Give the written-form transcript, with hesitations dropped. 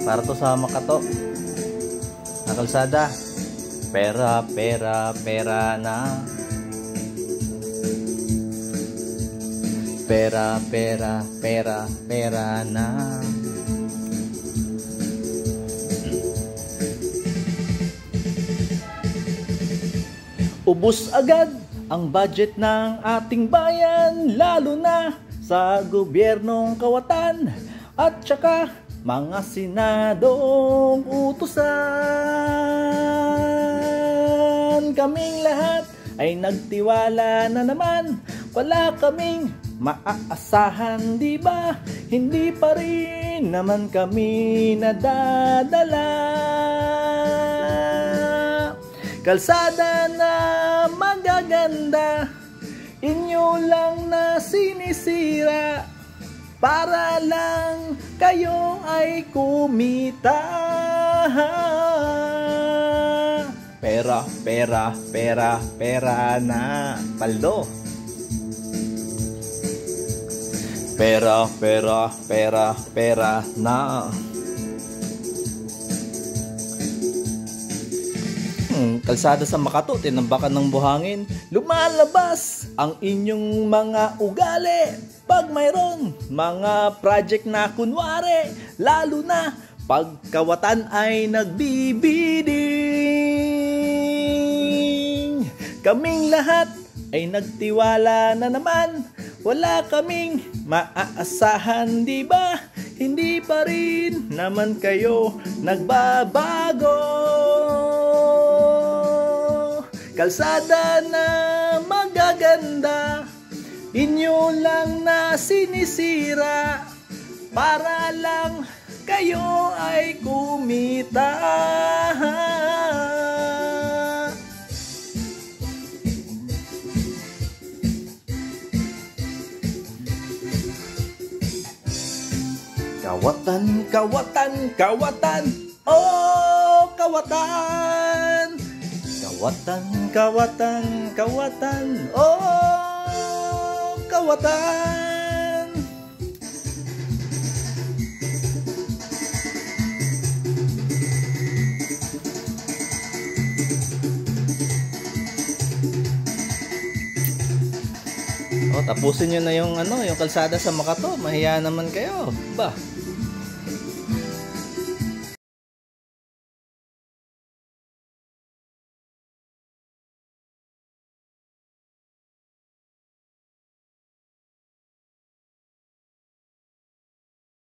Para to sa Makato na kalsada. Pera, pera, pera na. Pera, pera, pera, pera na. Ubus agad ang budget ng ating bayan, lalo na sa gobyernong kawatan at saka mga senadong utusan. Kaming lahat ay nagtiwala na naman, wala kaming maaasahan, di ba? Hindi pa rin naman kami nadadala. Kalsada na magaganda, inyo lang na sinisira para lang kayo ay kumita. Pera, pera, pera, pera na. Paldo. Pera, pera, pera, pera na. Kalsada sa Makato, tinambakan ng buhangin. Lumalabas ang inyong mga ugali pag mayroon mga project na kunwari, lalo na pag kawatan ay nagbibiding. Kaming lahat ay nagtiwala na naman, wala kaming maaasahan, di ba? Hindi pa rin naman kayo nagbabago. Kalsada na magaganda, inyo lang na sinisira para lang kayo ay kumita. Kawatan, kawatan, kawatan, oh kawatan. Kawatan, kawatan, kawatan, oh kawatan. Oh, tapusin nyo na yung yung kalsada sa Makato. Mahiya naman kayo. Ba?